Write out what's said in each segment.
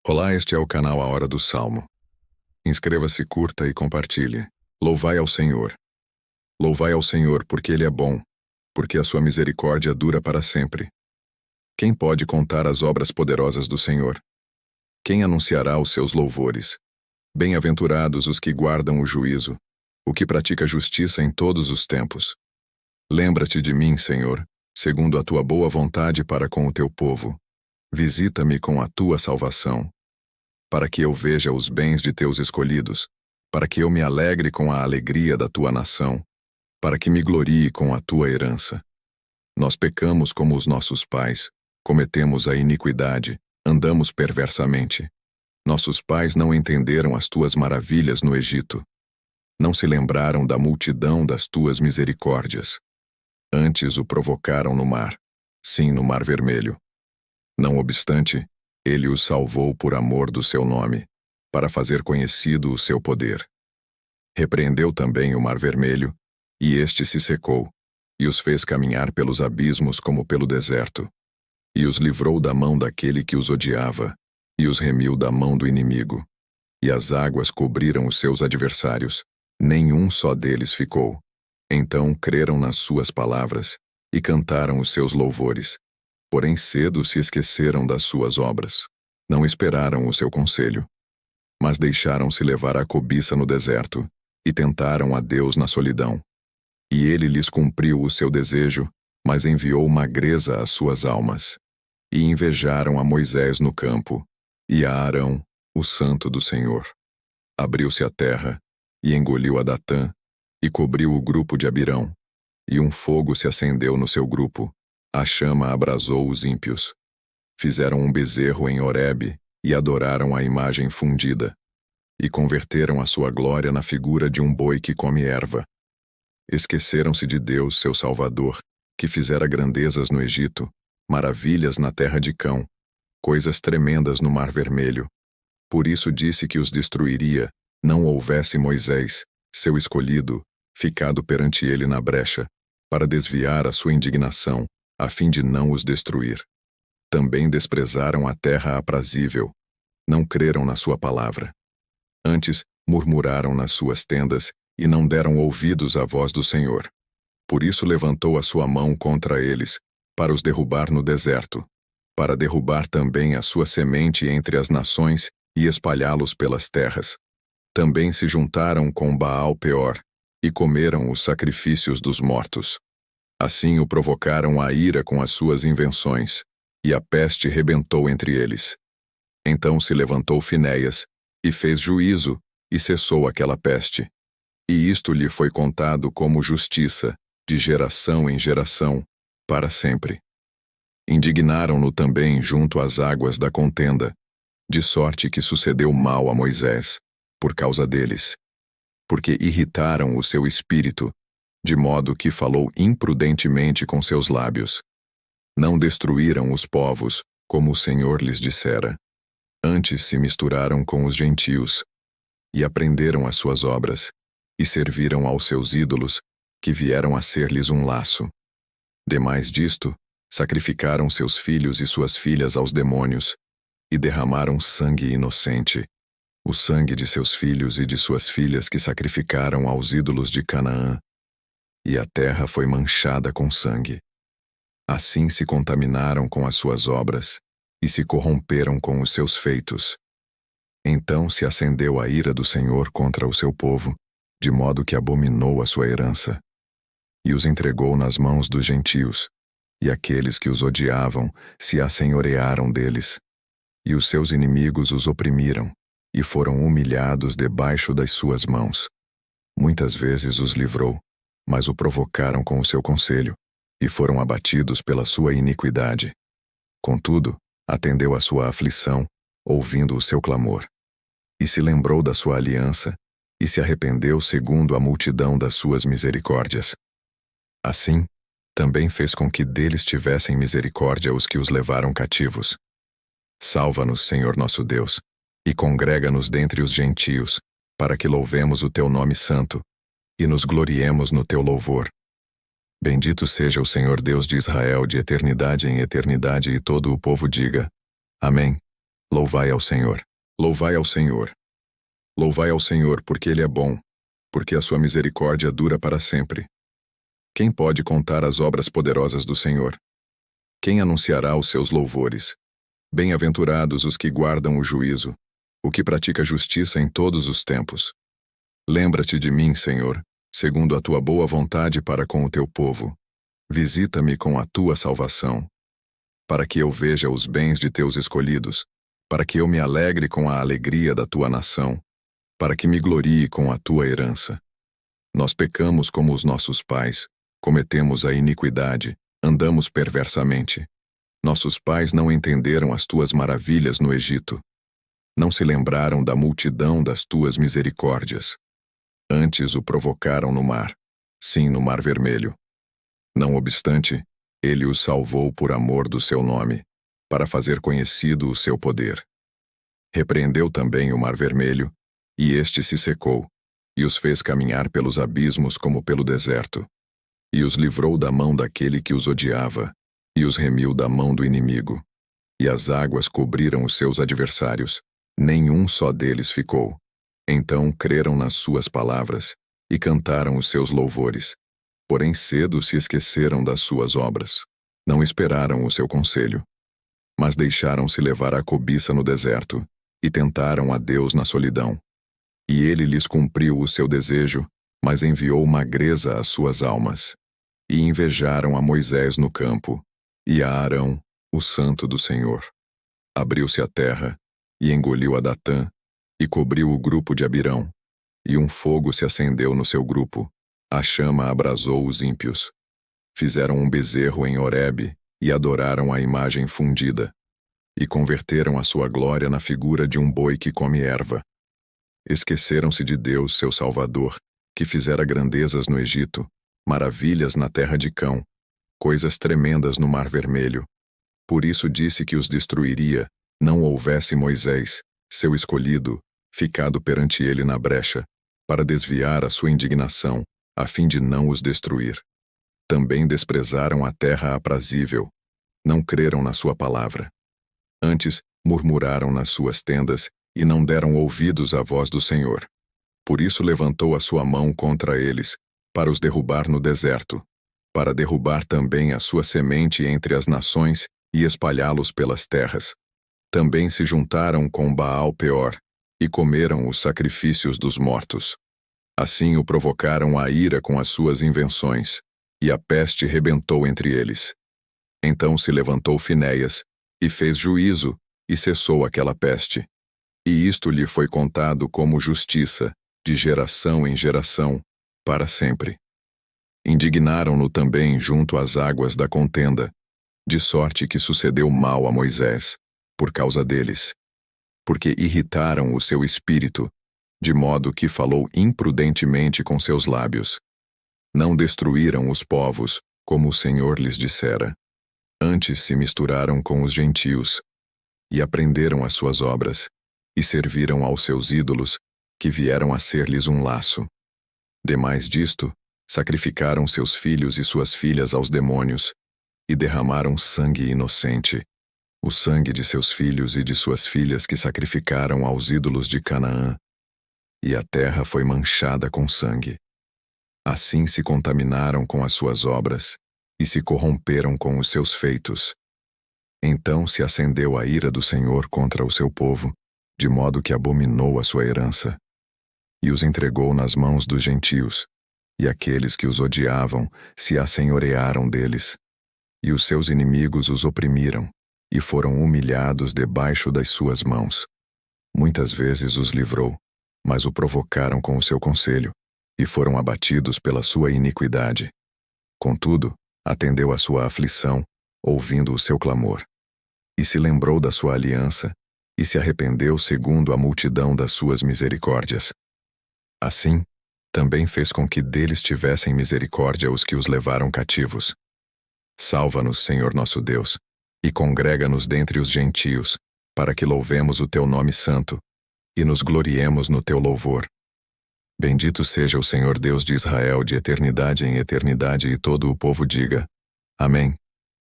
Olá, este é o canal A Hora do Salmo. Inscreva-se, curta e compartilhe. Louvai ao Senhor. Louvai ao Senhor, porque Ele é bom, porque a sua misericórdia dura para sempre. Quem pode contar as obras poderosas do Senhor? Quem anunciará os seus louvores? Bem-aventurados os que guardam o juízo, o que pratica justiça em todos os tempos. Lembra-te de mim, Senhor, segundo a tua boa vontade para com o teu povo. Visita-me com a tua salvação, para que eu veja os bens de teus escolhidos, para que eu me alegre com a alegria da tua nação, para que me glorie com a tua herança. Nós pecamos como os nossos pais, cometemos a iniquidade, andamos perversamente. Nossos pais não entenderam as tuas maravilhas no Egito. Não se lembraram da multidão das tuas misericórdias. Antes o provocaram no mar, sim, no Mar Vermelho. Não obstante, ele os salvou por amor do seu nome, para fazer conhecido o seu poder. Repreendeu também o Mar Vermelho, e este se secou, e os fez caminhar pelos abismos como pelo deserto. E os livrou da mão daquele que os odiava, e os remiu da mão do inimigo. E as águas cobriram os seus adversários, nenhum só deles ficou. Então creram nas suas palavras, e cantaram os seus louvores. Porém cedo se esqueceram das suas obras. Não esperaram o seu conselho. Mas deixaram-se levar à cobiça no deserto, e tentaram a Deus na solidão. E ele lhes cumpriu o seu desejo, mas enviou magreza às suas almas. E invejaram a Moisés no campo, e a Arão, o santo do Senhor. Abriu-se a terra, e engoliu a Datã, e cobriu o grupo de Abirão. E um fogo se acendeu no seu grupo. A chama abrasou os ímpios. Fizeram um bezerro em Horebe e adoraram a imagem fundida. E converteram a sua glória na figura de um boi que come erva. Esqueceram-se de Deus, seu Salvador, que fizera grandezas no Egito, maravilhas na terra de Cão, coisas tremendas no Mar Vermelho. Por isso disse que os destruiria, não houvesse Moisés, seu escolhido, ficado perante ele na brecha, para desviar a sua indignação, a fim de não os destruir. Também desprezaram a terra aprazível. Não creram na sua palavra. Antes, murmuraram nas suas tendas, e não deram ouvidos à voz do Senhor. Por isso levantou a sua mão contra eles, para os derrubar no deserto, para derrubar também a sua semente entre as nações e espalhá-los pelas terras. Também se juntaram com Baal-peor, e comeram os sacrifícios dos mortos. Assim o provocaram à ira com as suas invenções, e a peste rebentou entre eles. Então se levantou Finéias, e fez juízo, e cessou aquela peste. E isto lhe foi contado como justiça, de geração em geração, para sempre. Indignaram-no também junto às águas da contenda, de sorte que sucedeu mal a Moisés, por causa deles. Porque irritaram o seu espírito, de modo que falou imprudentemente com seus lábios. Não destruíram os povos, como o Senhor lhes dissera. Antes se misturaram com os gentios, e aprenderam as suas obras, e serviram aos seus ídolos, que vieram a ser-lhes um laço. Demais disto, sacrificaram seus filhos e suas filhas aos demônios, e derramaram sangue inocente, o sangue de seus filhos e de suas filhas que sacrificaram aos ídolos de Canaã. E a terra foi manchada com sangue. Assim se contaminaram com as suas obras, e se corromperam com os seus feitos. Então se acendeu a ira do Senhor contra o seu povo, de modo que abominou a sua herança, e os entregou nas mãos dos gentios, e aqueles que os odiavam se assenhorearam deles, e os seus inimigos os oprimiram, e foram humilhados debaixo das suas mãos. Muitas vezes os livrou, mas o provocaram com o seu conselho, e foram abatidos pela sua iniquidade. Contudo, atendeu à sua aflição, ouvindo o seu clamor. E se lembrou da sua aliança, e se arrependeu segundo a multidão das suas misericórdias. Assim, também fez com que deles tivessem misericórdia os que os levaram cativos. Salva-nos, Senhor nosso Deus, e congrega-nos dentre os gentios, para que louvemos o teu nome santo, e nos gloriemos no teu louvor. Bendito seja o Senhor Deus de Israel de eternidade em eternidade, e todo o povo diga: Amém. Louvai ao Senhor. Louvai ao Senhor. Louvai ao Senhor, porque Ele é bom, porque a sua misericórdia dura para sempre. Quem pode contar as obras poderosas do Senhor? Quem anunciará os seus louvores? Bem-aventurados os que guardam o juízo, o que pratica justiça em todos os tempos. Lembra-te de mim, Senhor, segundo a tua boa vontade para com o teu povo. Visita-me com a tua salvação, para que eu veja os bens de teus escolhidos, para que eu me alegre com a alegria da tua nação, para que me glorie com a tua herança. Nós pecamos como os nossos pais, cometemos a iniquidade, andamos perversamente. Nossos pais não entenderam as tuas maravilhas no Egito. Não se lembraram da multidão das tuas misericórdias. Antes o provocaram no mar, sim, no Mar Vermelho. Não obstante, ele os salvou por amor do seu nome, para fazer conhecido o seu poder. Repreendeu também o Mar Vermelho, e este se secou, e os fez caminhar pelos abismos como pelo deserto, e os livrou da mão daquele que os odiava, e os remiu da mão do inimigo. E as águas cobriram os seus adversários, nenhum só deles ficou. Então creram nas suas palavras, e cantaram os seus louvores. Porém cedo se esqueceram das suas obras. Não esperaram o seu conselho. Mas deixaram-se levar à cobiça no deserto, e tentaram a Deus na solidão. E ele lhes cumpriu o seu desejo, mas enviou magreza às suas almas. E invejaram a Moisés no campo, e a Arão, o santo do Senhor. Abriu-se a terra, e engoliu a Datã, e cobriu o grupo de Abirão. E um fogo se acendeu no seu grupo, a chama abrasou os ímpios. Fizeram um bezerro em Horebe, e adoraram a imagem fundida. E converteram a sua glória na figura de um boi que come erva. Esqueceram-se de Deus, seu Salvador, que fizera grandezas no Egito, maravilhas na terra de Cão, coisas tremendas no Mar Vermelho. Por isso disse que os destruiria, não houvesse Moisés, seu escolhido, ficado perante ele na brecha, para desviar a sua indignação, a fim de não os destruir. Também desprezaram a terra aprazível, não creram na sua palavra. Antes, murmuraram nas suas tendas, e não deram ouvidos à voz do Senhor. Por isso levantou a sua mão contra eles, para os derrubar no deserto, para derrubar também a sua semente entre as nações e espalhá-los pelas terras. Também se juntaram com Baal Peor, e comeram os sacrifícios dos mortos. Assim o provocaram à ira com as suas invenções, e a peste rebentou entre eles. Então se levantou Finéias, e fez juízo, e cessou aquela peste. E isto lhe foi contado como justiça, de geração em geração, para sempre. Indignaram-no também junto às águas da contenda, de sorte que sucedeu mal a Moisés, por causa deles, porque irritaram o seu espírito, de modo que falou imprudentemente com seus lábios. Não destruíram os povos, como o Senhor lhes dissera. Antes se misturaram com os gentios, e aprenderam as suas obras, e serviram aos seus ídolos, que vieram a ser-lhes um laço. Demais disto, sacrificaram seus filhos e suas filhas aos demônios, e derramaram sangue inocente, o sangue de seus filhos e de suas filhas que sacrificaram aos ídolos de Canaã, e a terra foi manchada com sangue. Assim se contaminaram com as suas obras, e se corromperam com os seus feitos. Então se acendeu a ira do Senhor contra o seu povo, de modo que abominou a sua herança, e os entregou nas mãos dos gentios, e aqueles que os odiavam se assenhorearam deles, e os seus inimigos os oprimiram, e foram humilhados debaixo das suas mãos. Muitas vezes os livrou, mas o provocaram com o seu conselho, e foram abatidos pela sua iniquidade. Contudo, atendeu à sua aflição, ouvindo o seu clamor. E se lembrou da sua aliança, e se arrependeu segundo a multidão das suas misericórdias. Assim, também fez com que deles tivessem misericórdia os que os levaram cativos. Salva-nos, Senhor nosso Deus, e congrega-nos dentre os gentios, para que louvemos o teu nome santo, e nos gloriemos no teu louvor. Bendito seja o Senhor Deus de Israel de eternidade em eternidade, e todo o povo diga: Amém.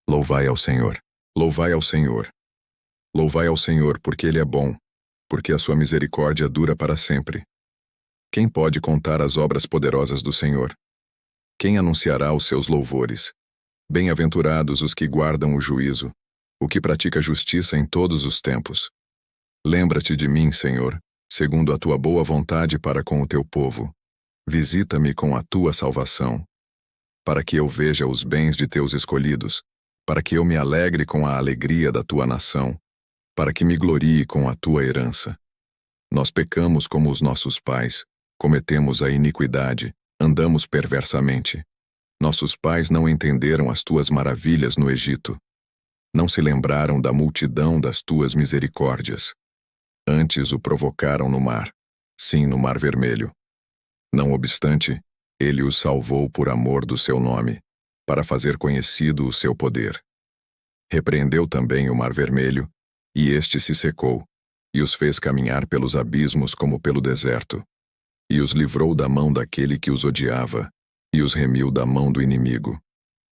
Louvai ao Senhor. Louvai ao Senhor. Louvai ao Senhor, porque Ele é bom, porque a sua misericórdia dura para sempre. Quem pode contar as obras poderosas do Senhor? Quem anunciará os seus louvores? Bem-aventurados os que guardam o juízo, o que pratica justiça em todos os tempos. Lembra-te de mim, Senhor, segundo a tua boa vontade para com o teu povo. Visita-me com a tua salvação, para que eu veja os bens de teus escolhidos, para que eu me alegre com a alegria da tua nação, para que me glorie com a tua herança. Nós pecamos como os nossos pais, cometemos a iniquidade, andamos perversamente. Nossos pais não entenderam as tuas maravilhas no Egito. Não se lembraram da multidão das tuas misericórdias. Antes o provocaram no mar, sim, no Mar Vermelho. Não obstante, ele os salvou por amor do seu nome, para fazer conhecido o seu poder. Repreendeu também o Mar Vermelho, e este se secou, e os fez caminhar pelos abismos como pelo deserto, e os livrou da mão daquele que os odiava, e os remiu da mão do inimigo.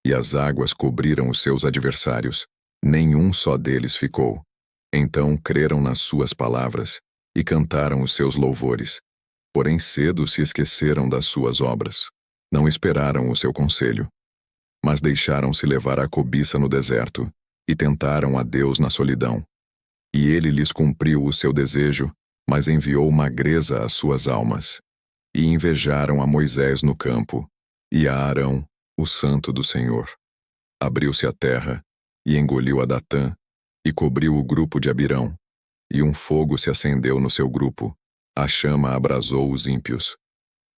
E as águas cobriram os seus adversários, nenhum só deles ficou. Então creram nas suas palavras, e cantaram os seus louvores. Porém cedo se esqueceram das suas obras. Não esperaram o seu conselho. Mas deixaram-se levar à cobiça no deserto, e tentaram a Deus na solidão. E ele lhes cumpriu o seu desejo, mas enviou magreza às suas almas. E invejaram a Moisés no campo, e a Arão, o santo do Senhor. Abriu-se a terra, e engoliu a Datã, e cobriu o grupo de Abirão. E um fogo se acendeu no seu grupo, a chama abrasou os ímpios.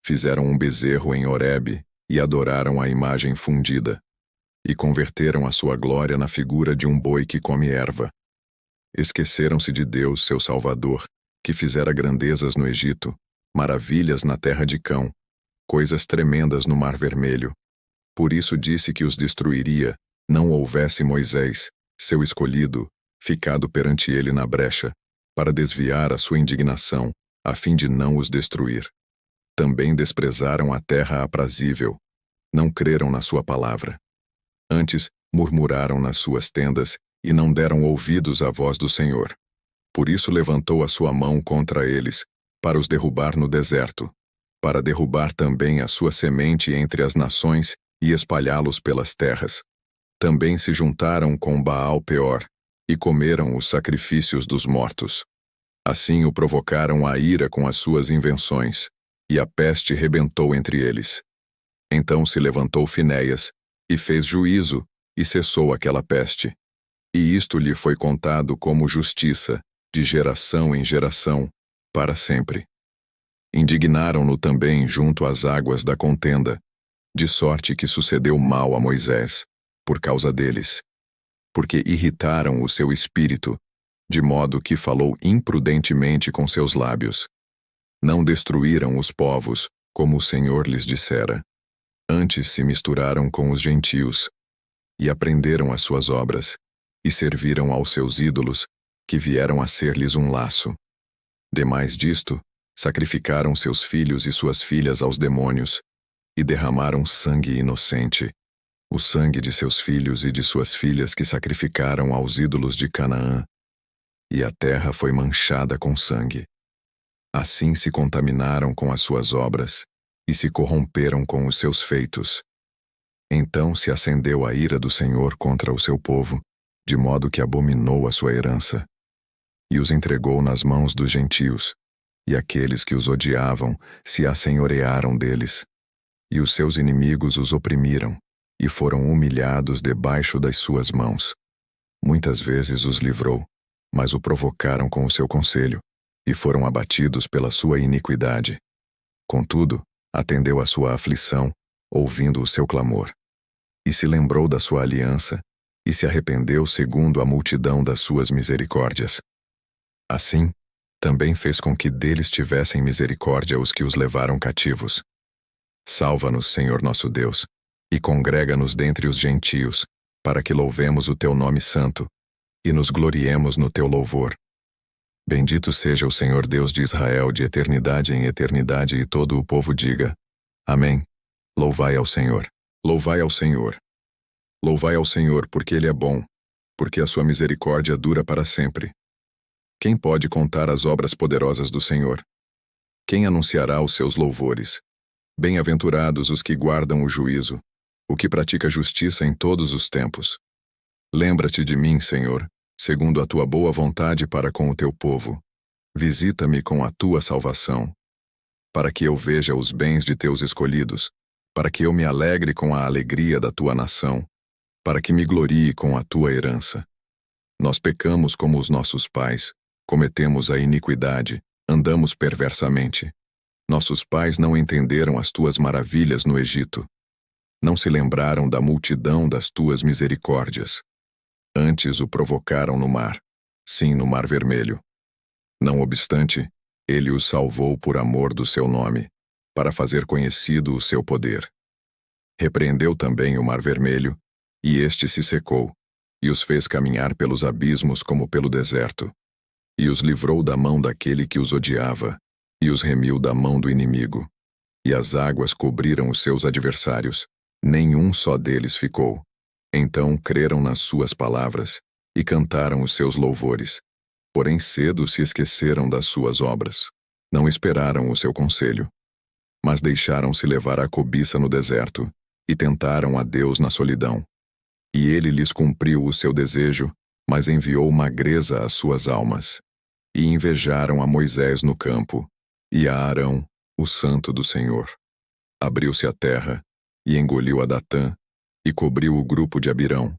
Fizeram um bezerro em Horebe, e adoraram a imagem fundida. E converteram a sua glória na figura de um boi que come erva. Esqueceram-se de Deus, seu Salvador, que fizera grandezas no Egito, maravilhas na terra de Cão, coisas tremendas no Mar Vermelho. Por isso disse que os destruiria, não houvesse Moisés, seu escolhido, ficado perante ele na brecha, para desviar a sua indignação, a fim de não os destruir. Também desprezaram a terra aprazível, não creram na sua palavra. Antes, murmuraram nas suas tendas, e não deram ouvidos à voz do Senhor. Por isso levantou a sua mão contra eles, para os derrubar no deserto, para derrubar também a sua semente entre as nações e espalhá-los pelas terras. Também se juntaram com Baal Peor, e comeram os sacrifícios dos mortos. Assim o provocaram à ira com as suas invenções, e a peste rebentou entre eles. Então se levantou Finéias, e fez juízo, e cessou aquela peste. E isto lhe foi contado como justiça, de geração em geração, para sempre. Indignaram-no também junto às águas da contenda, de sorte que sucedeu mal a Moisés, por causa deles, porque irritaram o seu espírito, de modo que falou imprudentemente com seus lábios. Não destruíram os povos, como o Senhor lhes dissera. Antes se misturaram com os gentios, e aprenderam as suas obras, e serviram aos seus ídolos, que vieram a ser-lhes um laço. Demais disto, sacrificaram seus filhos e suas filhas aos demônios, e derramaram sangue inocente, o sangue de seus filhos e de suas filhas que sacrificaram aos ídolos de Canaã, e a terra foi manchada com sangue. Assim se contaminaram com as suas obras, e se corromperam com os seus feitos. Então se acendeu a ira do Senhor contra o seu povo, de modo que abominou a sua herança, e os entregou nas mãos dos gentios, e aqueles que os odiavam se assenhorearam deles, e os seus inimigos os oprimiram, e foram humilhados debaixo das suas mãos. Muitas vezes os livrou, mas o provocaram com o seu conselho, e foram abatidos pela sua iniquidade. Contudo, atendeu à sua aflição, ouvindo o seu clamor. E se lembrou da sua aliança, e se arrependeu segundo a multidão das suas misericórdias. Assim, também fez com que deles tivessem misericórdia os que os levaram cativos. Salva-nos, Senhor nosso Deus, e congrega-nos dentre os gentios, para que louvemos o teu nome santo, e nos gloriemos no teu louvor. Bendito seja o Senhor Deus de Israel de eternidade em eternidade, e todo o povo diga: Amém. Louvai ao Senhor. Louvai ao Senhor. Louvai ao Senhor, porque Ele é bom, porque a sua misericórdia dura para sempre. Quem pode contar as obras poderosas do Senhor? Quem anunciará os seus louvores? Bem-aventurados os que guardam o juízo, o que pratica justiça em todos os tempos. Lembra-te de mim, Senhor, segundo a tua boa vontade para com o teu povo. Visita-me com a tua salvação, para que eu veja os bens de teus escolhidos, para que eu me alegre com a alegria da tua nação, para que me glorie com a tua herança. Nós pecamos como os nossos pais, cometemos a iniquidade, andamos perversamente. Nossos pais não entenderam as tuas maravilhas no Egito. Não se lembraram da multidão das tuas misericórdias. Antes o provocaram no mar, sim, no Mar Vermelho. Não obstante, ele os salvou por amor do seu nome, para fazer conhecido o seu poder. Repreendeu também o Mar Vermelho, e este se secou, e os fez caminhar pelos abismos como pelo deserto, e os livrou da mão daquele que os odiava, e os remiu da mão do inimigo. E as águas cobriram os seus adversários, nenhum só deles ficou. Então creram nas suas palavras, e cantaram os seus louvores. Porém cedo se esqueceram das suas obras. Não esperaram o seu conselho. Mas deixaram-se levar à cobiça no deserto, e tentaram a Deus na solidão. E ele lhes cumpriu o seu desejo, mas enviou magreza às suas almas. E invejaram a Moisés no campo, e a Arão, o santo do Senhor. Abriu-se a terra, e engoliu a Datã, e cobriu o grupo de Abirão.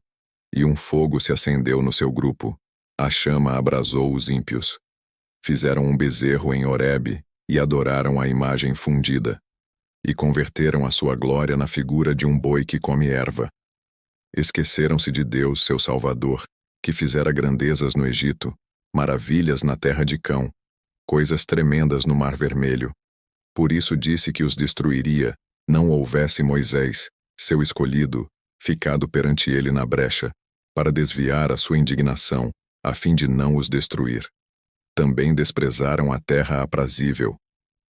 E um fogo se acendeu no seu grupo, a chama abrasou os ímpios. Fizeram um bezerro em Horebe, e adoraram a imagem fundida. E converteram a sua glória na figura de um boi que come erva. Esqueceram-se de Deus, seu Salvador, que fizera grandezas no Egito, maravilhas na terra de Cão, coisas tremendas no Mar Vermelho. Por isso disse que os destruiria, não houvesse Moisés, seu escolhido, ficado perante ele na brecha, para desviar a sua indignação, a fim de não os destruir. Também desprezaram a terra aprazível,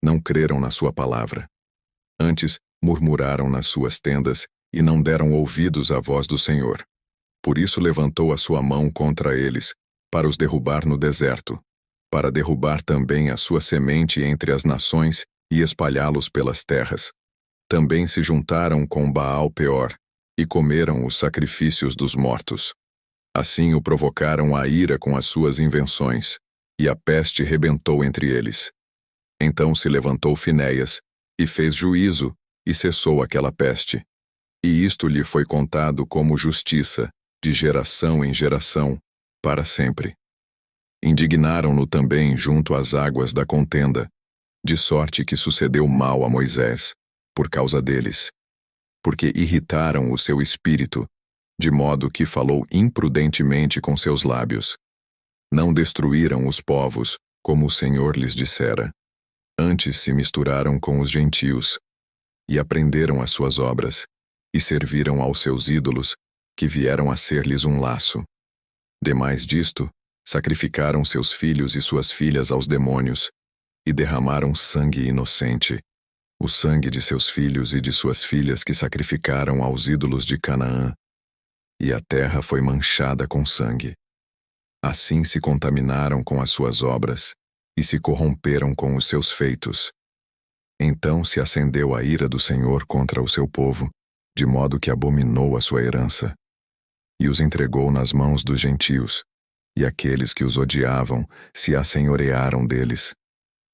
não creram na sua palavra. Antes, murmuraram nas suas tendas, e não deram ouvidos à voz do Senhor. Por isso levantou a sua mão contra eles, para os derrubar no deserto, para derrubar também a sua semente entre as nações e espalhá-los pelas terras. Também se juntaram com Baal Peor, e comeram os sacrifícios dos mortos. Assim o provocaram à ira com as suas invenções, e a peste rebentou entre eles. Então se levantou Finéias, e fez juízo, e cessou aquela peste. E isto lhe foi contado como justiça, de geração em geração, para sempre. Indignaram-no também junto às águas da contenda, de sorte que sucedeu mal a Moisés, por causa deles, porque irritaram o seu espírito, de modo que falou imprudentemente com seus lábios. Não destruíram os povos, como o Senhor lhes dissera. Antes se misturaram com os gentios, e aprenderam as suas obras, e serviram aos seus ídolos, que vieram a ser-lhes um laço. Demais disto, sacrificaram seus filhos e suas filhas aos demônios, e derramaram sangue inocente, o sangue de seus filhos e de suas filhas que sacrificaram aos ídolos de Canaã, e a terra foi manchada com sangue. Assim se contaminaram com as suas obras, e se corromperam com os seus feitos. Então se acendeu a ira do Senhor contra o seu povo, de modo que abominou a sua herança, e os entregou nas mãos dos gentios, e aqueles que os odiavam se assenhorearam deles,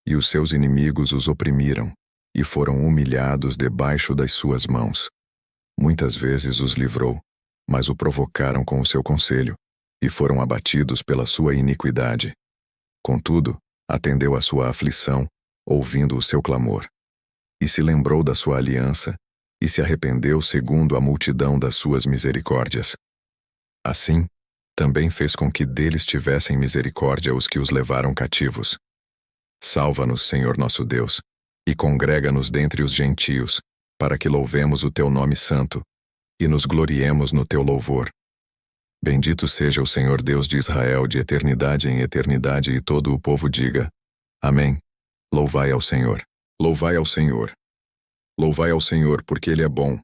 e os seus inimigos os oprimiram, e foram humilhados debaixo das suas mãos. Muitas vezes os livrou, mas o provocaram com o seu conselho, e foram abatidos pela sua iniquidade. Contudo, atendeu à sua aflição, ouvindo o seu clamor. E se lembrou da sua aliança, e se arrependeu segundo a multidão das suas misericórdias. Assim, também fez com que deles tivessem misericórdia os que os levaram cativos. Salva-nos, Senhor nosso Deus, e congrega-nos dentre os gentios, para que louvemos o teu nome santo, e nos gloriemos no teu louvor. Bendito seja o Senhor Deus de Israel de eternidade em eternidade, e todo o povo diga: Amém. Louvai ao Senhor. Louvai ao Senhor. Louvai ao Senhor, porque Ele é bom,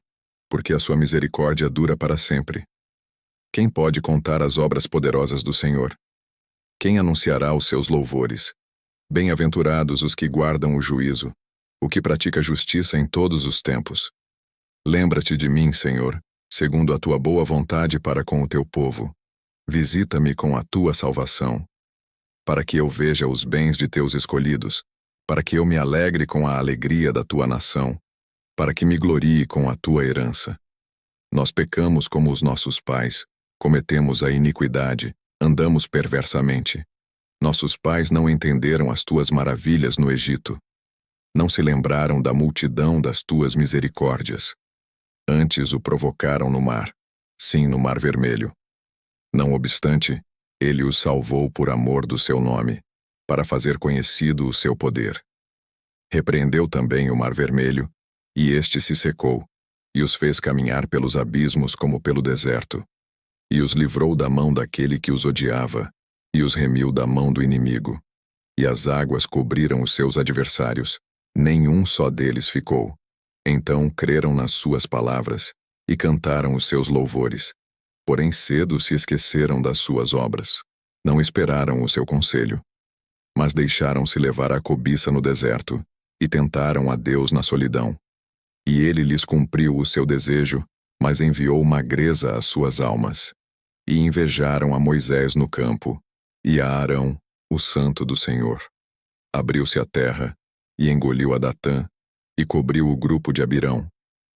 porque a sua misericórdia dura para sempre. Quem pode contar as obras poderosas do Senhor? Quem anunciará os seus louvores? Bem-aventurados os que guardam o juízo, o que pratica justiça em todos os tempos. Lembra-te de mim, Senhor, segundo a tua boa vontade para com o teu povo. Visita-me com a tua salvação, para que eu veja os bens de teus escolhidos, para que eu me alegre com a alegria da tua nação, para que me glorie com a tua herança. Nós pecamos como os nossos pais, cometemos a iniquidade, andamos perversamente. Nossos pais não entenderam as tuas maravilhas no Egito. Não se lembraram da multidão das tuas misericórdias. Antes o provocaram no mar, sim, no Mar Vermelho. Não obstante, ele os salvou por amor do seu nome, para fazer conhecido o seu poder. Repreendeu também o Mar Vermelho, e este se secou, e os fez caminhar pelos abismos como pelo deserto. E os livrou da mão daquele que os odiava, e os remiu da mão do inimigo. E as águas cobriram os seus adversários, nenhum só deles ficou. Então creram nas suas palavras, e cantaram os seus louvores. Porém cedo se esqueceram das suas obras. Não esperaram o seu conselho. Mas deixaram-se levar à cobiça no deserto, e tentaram a Deus na solidão. E ele lhes cumpriu o seu desejo, mas enviou magreza às suas almas. E invejaram a Moisés no campo, e a Arão, o santo do Senhor. Abriu-se a terra, e engoliu a Datã, e cobriu o grupo de Abirão.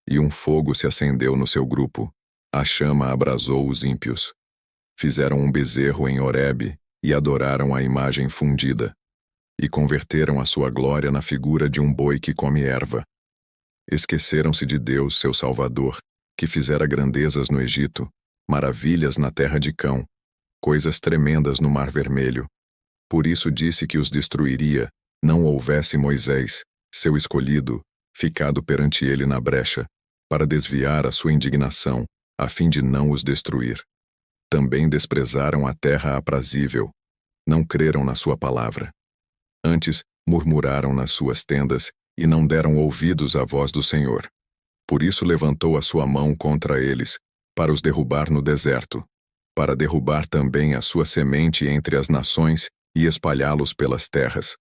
E um fogo se acendeu no seu grupo, a chama abrasou os ímpios. Fizeram um bezerro em Horebe, e adoraram a imagem fundida. E converteram a sua glória na figura de um boi que come erva. Esqueceram-se de Deus, seu Salvador, que fizera grandezas no Egito, maravilhas na terra de Cão, coisas tremendas no Mar Vermelho. Por isso disse que os destruiria, não houvesse Moisés, seu escolhido, ficado perante ele na brecha, para desviar a sua indignação, a fim de não os destruir. Também desprezaram a terra aprazível, não creram na sua palavra. Antes, murmuraram nas suas tendas, e não deram ouvidos à voz do Senhor. Por isso levantou a sua mão contra eles, para os derrubar no deserto, para derrubar também a sua semente entre as nações e espalhá-los pelas terras.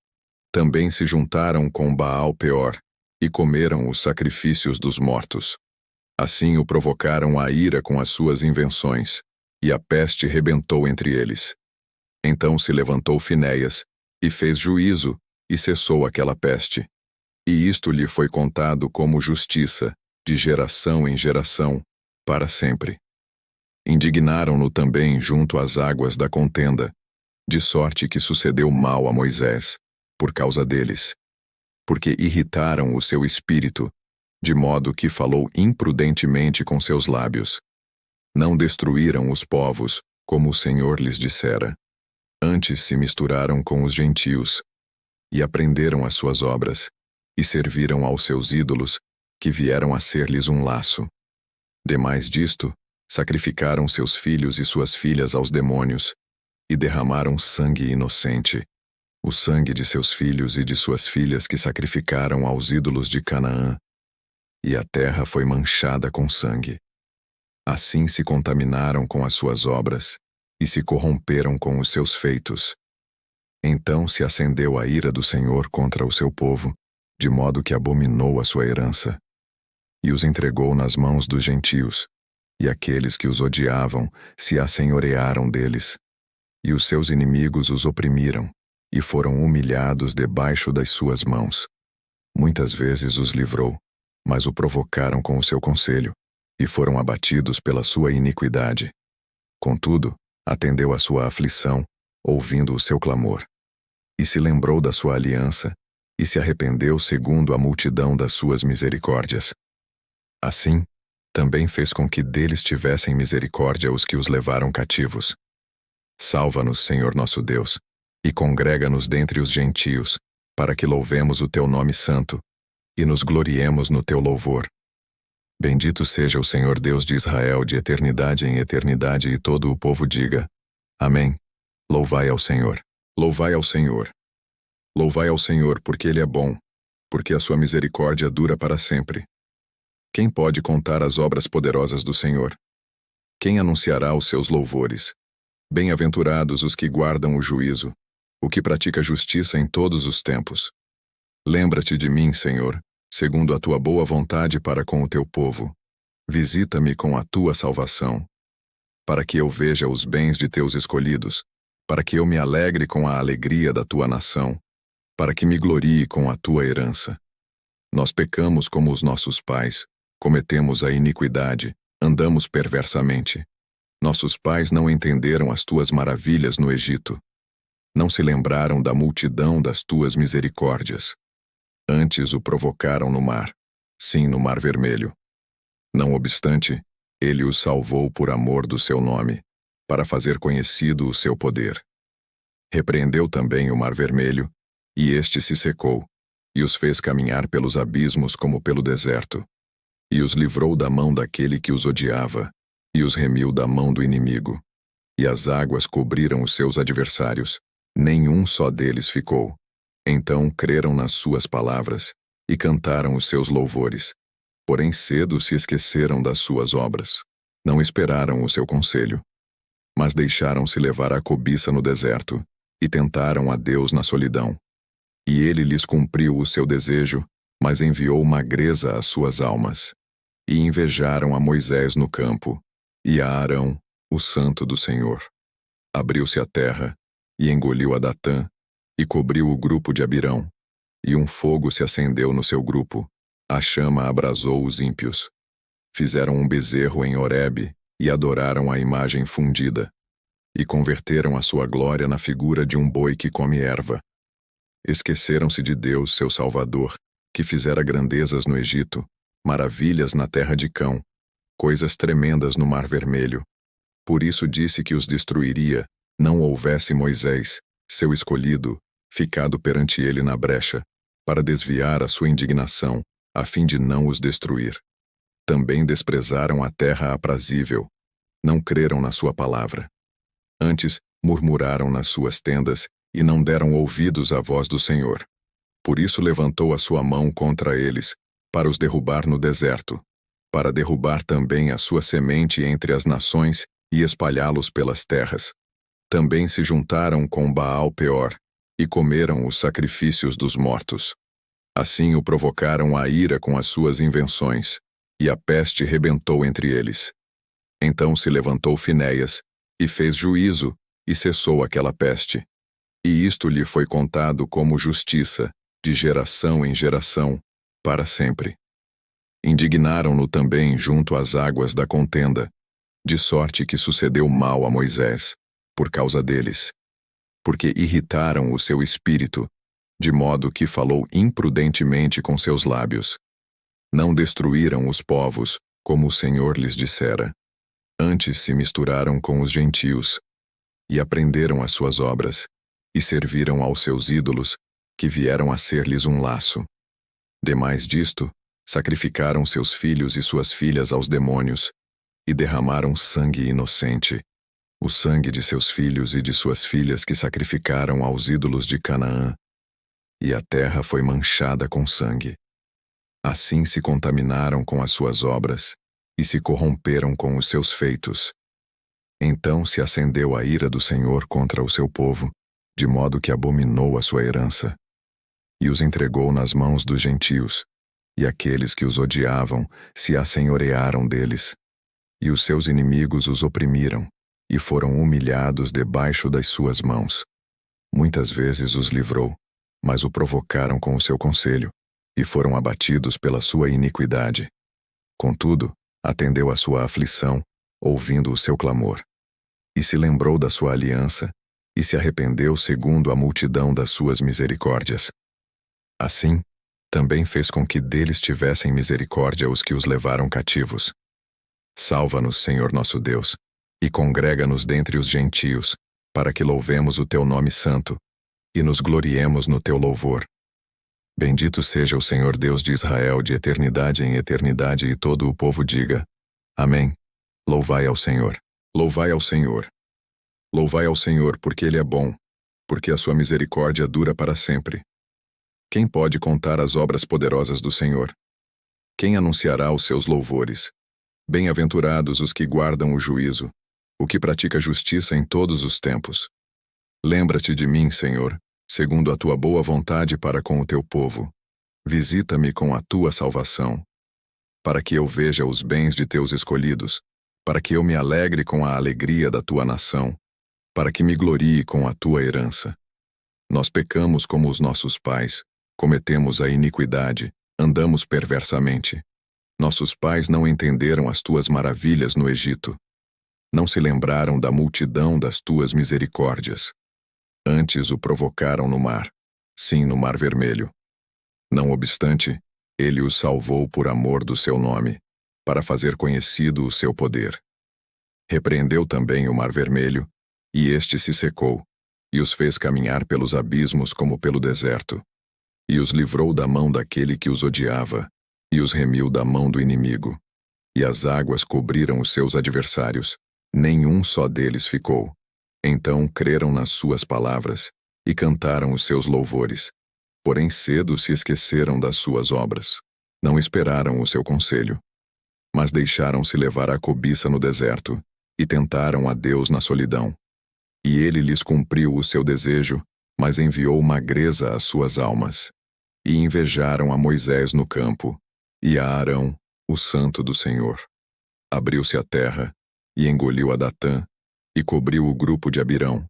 Também se juntaram com Baal Peor, e comeram os sacrifícios dos mortos. Assim o provocaram à ira com as suas invenções, e a peste rebentou entre eles. Então se levantou Finéias, e fez juízo, e cessou aquela peste. E isto lhe foi contado como justiça, de geração em geração, para sempre. Indignaram-no também junto às águas da contenda, de sorte que sucedeu mal a Moisés, por causa deles, porque irritaram o seu espírito, de modo que falou imprudentemente com seus lábios. Não destruíram os povos, como o Senhor lhes dissera. Antes se misturaram com os gentios, e aprenderam as suas obras, e serviram aos seus ídolos, que vieram a ser-lhes um laço. Demais disto, sacrificaram seus filhos e suas filhas aos demônios, e derramaram sangue inocente, o sangue de seus filhos e de suas filhas que sacrificaram aos ídolos de Canaã, e a terra foi manchada com sangue. Assim se contaminaram com as suas obras, e se corromperam com os seus feitos. Então se acendeu a ira do Senhor contra o seu povo, de modo que abominou a sua herança, e os entregou nas mãos dos gentios, e aqueles que os odiavam se assenhorearam deles, e os seus inimigos os oprimiram, e foram humilhados debaixo das suas mãos. Muitas vezes os livrou, mas o provocaram com o seu conselho, e foram abatidos pela sua iniquidade. Contudo, atendeu à sua aflição, ouvindo o seu clamor, e se lembrou da sua aliança, e se arrependeu segundo a multidão das suas misericórdias. Assim, também fez com que deles tivessem misericórdia os que os levaram cativos. Salva-nos, Senhor nosso Deus, e congrega-nos dentre os gentios, para que louvemos o teu nome santo, e nos gloriemos no teu louvor. Bendito seja o Senhor Deus de Israel de eternidade em eternidade, e todo o povo diga: Amém. Louvai ao Senhor. Louvai ao Senhor. Louvai ao Senhor, porque Ele é bom, porque a sua misericórdia dura para sempre. Quem pode contar as obras poderosas do Senhor? Quem anunciará os seus louvores? Bem-aventurados os que guardam o juízo, o que pratica justiça em todos os tempos. Lembra-te de mim, Senhor, segundo a tua boa vontade para com o teu povo. Visita-me com a tua salvação, para que eu veja os bens de teus escolhidos, para que eu me alegre com a alegria da tua nação, para que me glorie com a tua herança. Nós pecamos como os nossos pais, cometemos a iniquidade, andamos perversamente. Nossos pais não entenderam as tuas maravilhas no Egito. Não se lembraram da multidão das tuas misericórdias. Antes o provocaram no mar, sim, no Mar Vermelho. Não obstante, ele os salvou por amor do seu nome, para fazer conhecido o seu poder. Repreendeu também o Mar Vermelho, e este se secou, e os fez caminhar pelos abismos como pelo deserto, e os livrou da mão daquele que os odiava, e os remiu da mão do inimigo. E as águas cobriram os seus adversários, nenhum só deles ficou. Então creram nas suas palavras, e cantaram os seus louvores. Porém cedo se esqueceram das suas obras. Não esperaram o seu conselho. Mas deixaram-se levar à cobiça no deserto, e tentaram a Deus na solidão. E ele lhes cumpriu o seu desejo, mas enviou magreza às suas almas. E invejaram a Moisés no campo, e a Arão, o santo do Senhor. Abriu-se a terra, e engoliu a Datã, e cobriu o grupo de Abirão. E um fogo se acendeu no seu grupo, a chama abrasou os ímpios. Fizeram um bezerro em Horebe, e adoraram a imagem fundida. E converteram a sua glória na figura de um boi que come erva. Esqueceram-se de Deus, seu Salvador, que fizera grandezas no Egito, maravilhas na terra de Cão, coisas tremendas no Mar Vermelho. Por isso disse que os destruiria, não houvesse Moisés, seu escolhido, ficado perante ele na brecha, para desviar a sua indignação, a fim de não os destruir. Também desprezaram a terra aprazível, não creram na sua palavra. Antes, murmuraram nas suas tendas, e não deram ouvidos à voz do Senhor. Por isso levantou a sua mão contra eles, para os derrubar no deserto, para derrubar também a sua semente entre as nações e espalhá-los pelas terras. Também se juntaram com Baal-Peor, e comeram os sacrifícios dos mortos. Assim o provocaram à ira com as suas invenções, e a peste rebentou entre eles. Então se levantou Finéias, e fez juízo, e cessou aquela peste. E isto lhe foi contado como justiça, de geração em geração, para sempre. Indignaram-no também junto às águas da contenda, de sorte que sucedeu mal a Moisés, por causa deles, porque irritaram o seu espírito, de modo que falou imprudentemente com seus lábios. Não destruíram os povos, como o Senhor lhes dissera. Antes se misturaram com os gentios, e aprenderam as suas obras, e serviram aos seus ídolos, que vieram a ser-lhes um laço. Demais disto, sacrificaram seus filhos e suas filhas aos demônios, e derramaram sangue inocente, o sangue de seus filhos e de suas filhas que sacrificaram aos ídolos de Canaã, e a terra foi manchada com sangue. Assim se contaminaram com as suas obras, e se corromperam com os seus feitos. Então se acendeu a ira do Senhor contra o seu povo, de modo que abominou a sua herança, e os entregou nas mãos dos gentios, e aqueles que os odiavam se assenhorearam deles, e os seus inimigos os oprimiram, e foram humilhados debaixo das suas mãos. Muitas vezes os livrou, mas o provocaram com o seu conselho, e foram abatidos pela sua iniquidade. Contudo, atendeu à sua aflição, ouvindo o seu clamor. E se lembrou da sua aliança, e se arrependeu segundo a multidão das suas misericórdias. Assim, também fez com que deles tivessem misericórdia os que os levaram cativos. Salva-nos, Senhor nosso Deus, e congrega-nos dentre os gentios, para que louvemos o teu nome santo, e nos gloriemos no teu louvor. Bendito seja o Senhor Deus de Israel de eternidade em eternidade, e todo o povo diga: Amém. Louvai ao Senhor. Louvai ao Senhor. Louvai ao Senhor, porque Ele é bom, porque a sua misericórdia dura para sempre. Quem pode contar as obras poderosas do Senhor? Quem anunciará os seus louvores? Bem-aventurados os que guardam o juízo, o que pratica justiça em todos os tempos. Lembra-te de mim, Senhor, segundo a tua boa vontade para com o teu povo. Visita-me com a tua salvação, para que eu veja os bens de teus escolhidos, para que eu me alegre com a alegria da tua nação, para que me glorie com a tua herança. Nós pecamos como os nossos pais, cometemos a iniquidade, andamos perversamente. Nossos pais não entenderam as tuas maravilhas no Egito. Não se lembraram da multidão das tuas misericórdias. Antes o provocaram no mar, sim, no Mar Vermelho. Não obstante, ele os salvou por amor do seu nome, para fazer conhecido o seu poder. Repreendeu também o Mar Vermelho, e este se secou, e os fez caminhar pelos abismos como pelo deserto, e os livrou da mão daquele que os odiava, e os remiu da mão do inimigo. E as águas cobriram os seus adversários, nenhum só deles ficou. Então creram nas suas palavras, e cantaram os seus louvores. Porém cedo se esqueceram das suas obras. Não esperaram o seu conselho. Mas deixaram-se levar à cobiça no deserto, e tentaram a Deus na solidão. E ele lhes cumpriu o seu desejo, mas enviou magreza às suas almas. E invejaram a Moisés no campo, e a Arão, o santo do Senhor. Abriu-se a terra, e engoliu a Datã, e cobriu o grupo de Abirão.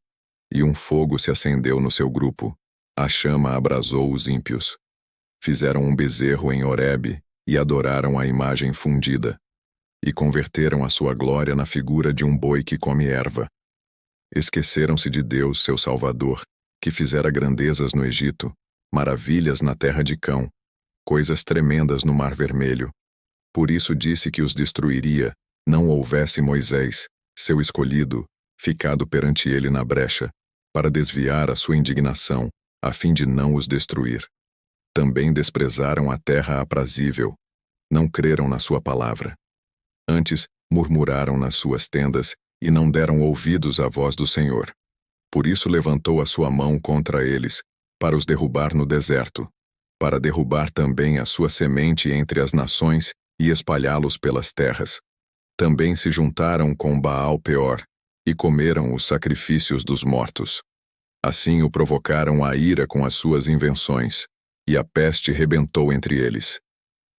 E um fogo se acendeu no seu grupo, a chama abrasou os ímpios. Fizeram um bezerro em Horebe, e adoraram a imagem fundida. E converteram a sua glória na figura de um boi que come erva. Esqueceram-se de Deus, seu Salvador, que fizera grandezas no Egito, maravilhas na terra de Cão, coisas tremendas no Mar Vermelho. Por isso disse que os destruiria, não houvesse Moisés, seu escolhido, ficado perante ele na brecha, para desviar a sua indignação, a fim de não os destruir. Também desprezaram a terra aprazível, não creram na sua palavra. Antes, murmuraram nas suas tendas, e não deram ouvidos à voz do Senhor. Por isso levantou a sua mão contra eles, para os derrubar no deserto, para derrubar também a sua semente entre as nações e espalhá-los pelas terras. Também se juntaram com Baal-Peor, e comeram os sacrifícios dos mortos. Assim o provocaram à ira com as suas invenções, e a peste rebentou entre eles.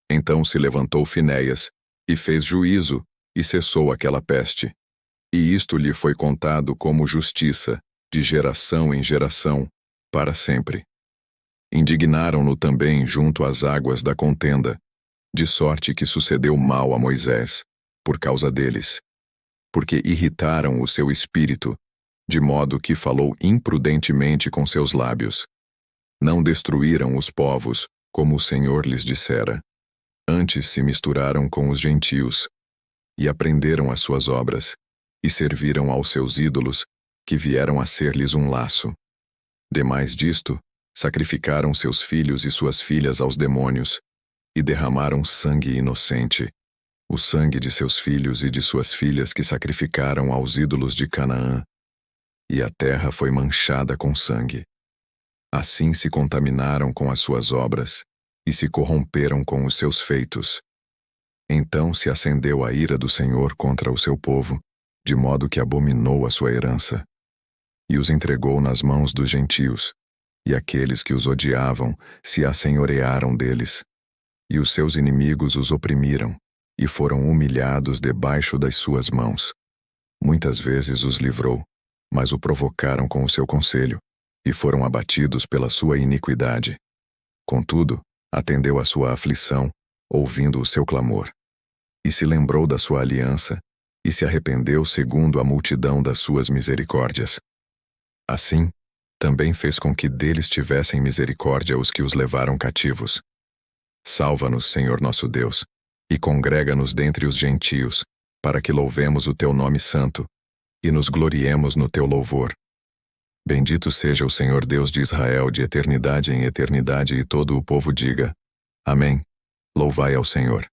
Então se levantou Finéias, e fez juízo, e cessou aquela peste. E isto lhe foi contado como justiça, de geração em geração, para sempre. Indignaram-no também junto às águas da contenda, de sorte que sucedeu mal a Moisés, por causa deles, porque irritaram o seu espírito, de modo que falou imprudentemente com seus lábios. Não destruíram os povos, como o Senhor lhes dissera. Antes se misturaram com os gentios, e aprenderam as suas obras, e serviram aos seus ídolos, que vieram a ser-lhes um laço. Demais disto, sacrificaram seus filhos e suas filhas aos demônios, e derramaram sangue inocente, o sangue de seus filhos e de suas filhas que sacrificaram aos ídolos de Canaã, e a terra foi manchada com sangue. Assim se contaminaram com as suas obras, e se corromperam com os seus feitos. Então se acendeu a ira do Senhor contra o seu povo, de modo que abominou a sua herança, e os entregou nas mãos dos gentios, e aqueles que os odiavam se assenhorearam deles, e os seus inimigos os oprimiram, e foram humilhados debaixo das suas mãos. Muitas vezes os livrou, mas o provocaram com o seu conselho, e foram abatidos pela sua iniquidade. Contudo, atendeu à sua aflição, ouvindo o seu clamor. E se lembrou da sua aliança, e se arrependeu segundo a multidão das suas misericórdias. Assim, também fez com que deles tivessem misericórdia os que os levaram cativos. Salva-nos, Senhor nosso Deus, e congrega-nos dentre os gentios, para que louvemos o teu nome santo, e nos gloriemos no teu louvor. Bendito seja o Senhor Deus de Israel de eternidade em eternidade, e todo o povo diga: Amém. Louvai ao Senhor.